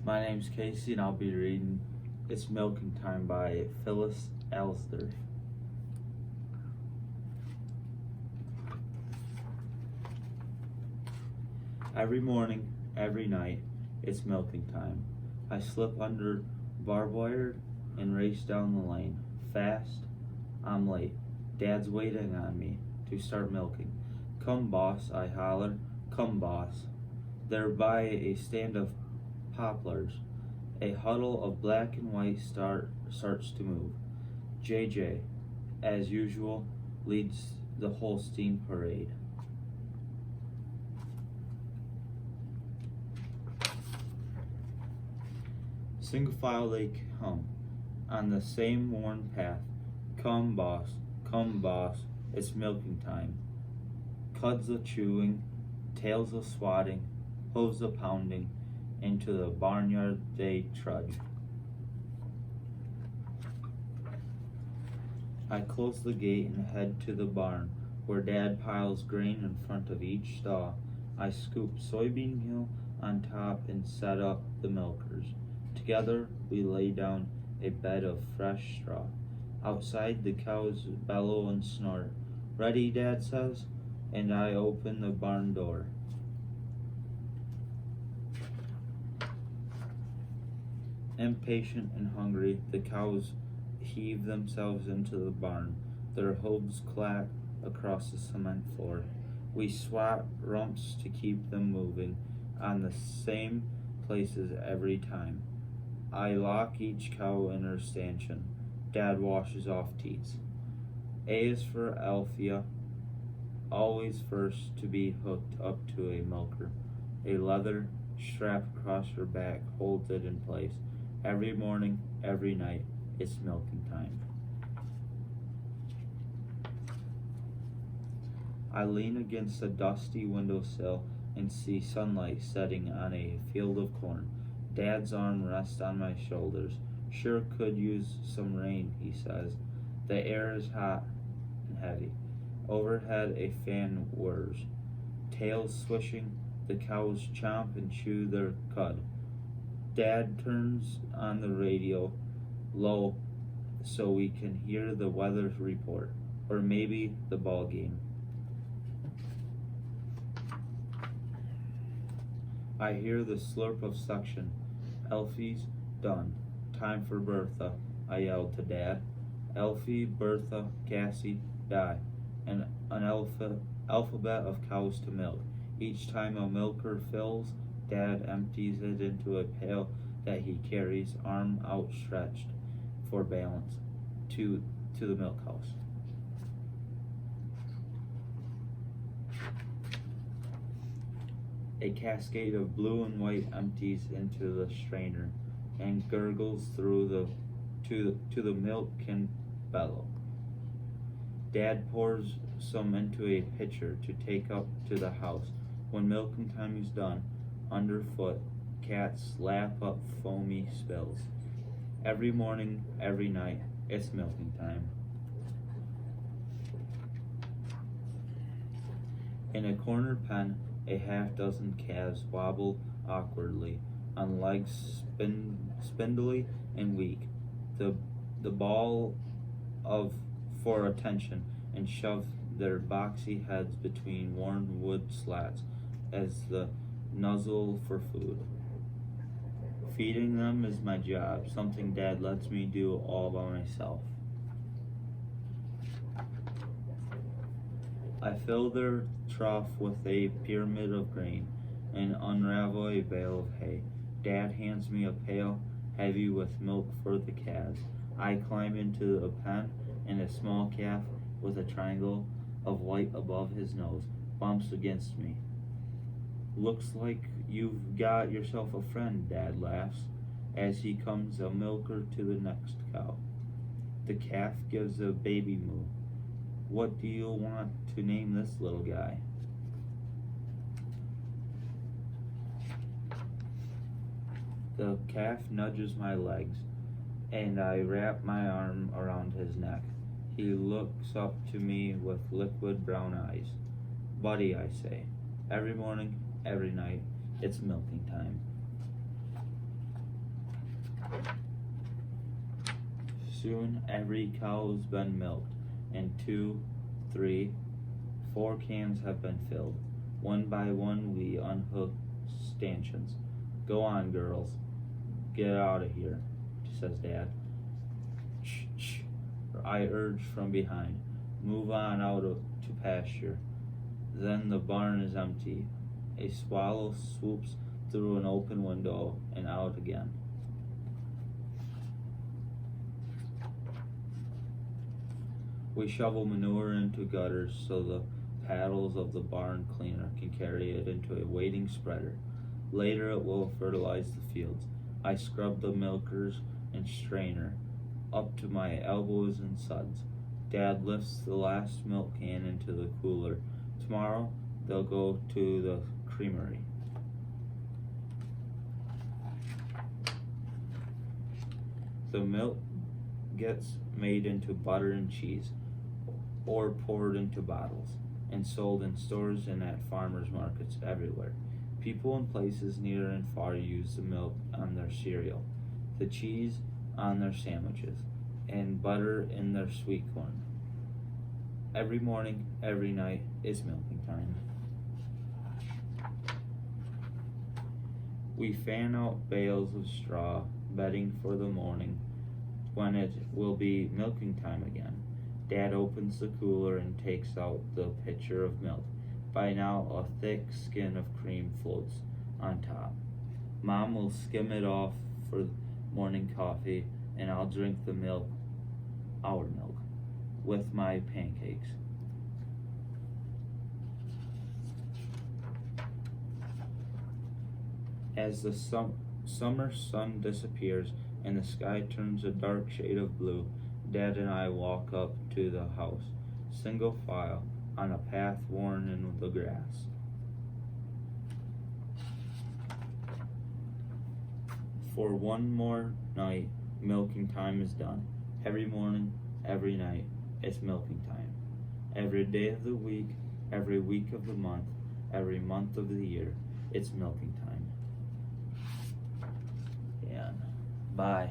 My name's Casey and I'll be reading It's Milking Time by Phyllis, Alsdurf. Every morning, every night, it's milking time. I slip under barbed wire and race down the lane. Fast, I'm late. Dad's waiting on me to start milking. Come boss, I holler, come boss. There by a stand of poplars, a huddle of black and white starts to move. JJ, as usual, leads the Holstein parade. Single file they come, on the same worn path. Come boss, it's milking time. Cuds a chewing, tails a swatting, hooves a pounding, into the barnyard they trudge. I close the gate and head to the barn, where Dad piles grain in front of each stall. I scoop soybean meal on top and set up the milkers. Together we lay down a bed of fresh straw. Outside the cows bellow and snort. Ready, Dad says, and I open the barn door. Impatient and hungry, the cows heave themselves into the barn. Their hooves clack across the cement floor. We swat rumps to keep them moving on the same places every time. I lock each cow in her stanchion. Dad washes off teats. A is for Althea, always first to be hooked up to a milker. A leather strap across her back holds it in place. Every morning, every night, it's milking time. I lean against a dusty windowsill and see sunlight setting on a field of corn. Dad's arm rests on my shoulders. Sure could use some rain, he says. The air is hot and heavy. Overhead a fan whirs. Tails swishing, the cows chomp and chew their cud. Dad turns on the radio low so we can hear the weather report, or maybe the ball game. I hear the slurp of suction. Elfie's done. Time for Bertha, I yelled to Dad. Elfie, Bertha, Cassie, die. And an alphabet of cows to milk. Each time a milker fills, Dad empties it into a pail that he carries, arm outstretched for balance, to the milk house. A cascade of blue and white empties into the strainer and gurgles through to the milk can bellow. Dad pours some into a pitcher to take up to the house. When milking time is done, underfoot, cats lap up foamy spills. Every morning, every night, it's milking time. In a corner pen, a half-dozen calves wobble awkwardly on legs spindly and weak. The ball for attention and shove their boxy heads between worn wood slats as the nuzzle for food. Feeding them is my job, something Dad lets me do all by myself. I fill their trough with a pyramid of grain and unravel a bale of hay. Dad hands me a pail heavy with milk for the calves. I climb into a pen, and a small calf with a triangle of white above his nose bumps against me. Looks like you've got yourself a friend, Dad laughs, as he comes a milker to the next cow. The calf gives a baby moo. What do you want to name this little guy? The calf nudges my legs, and I wrap my arm around his neck. He looks up to me with liquid brown eyes. Buddy, I say, every morning, every night, it's milking time. Soon every cow's been milked, and 2, 3, 4 cans have been filled. One by one we unhook stanchions. Go on, girls. Get out of here, says Dad. Shh, shh, I urge from behind. Move on out to pasture. Then the barn is empty. A swallow swoops through an open window and out again. We shovel manure into gutters so the paddles of the barn cleaner can carry it into a waiting spreader. Later it will fertilize the fields. I scrub the milkers and strainer up to my elbows in suds. Dad lifts the last milk can into the cooler. Tomorrow they'll go to the creamery. The milk gets made into butter and cheese, or poured into bottles, and sold in stores and at farmers markets everywhere. People in places near and far use the milk on their cereal, the cheese on their sandwiches, and butter in their sweet corn. Every morning, every night, it's milking time. We fan out bales of straw, bedding for the morning when it will be milking time again. Dad opens the cooler and takes out the pitcher of milk. By now, a thick skin of cream floats on top. Mom will skim it off for morning coffee, and I'll drink the milk, our milk, with my pancakes. As the summer sun disappears and the sky turns a dark shade of blue, Dad and I walk up to the house, single file, on a path worn in the grass. For one more night, milking time is done. Every morning, every night, it's milking time. Every day of the week, every week of the month, every month of the year, it's milking time. And bye.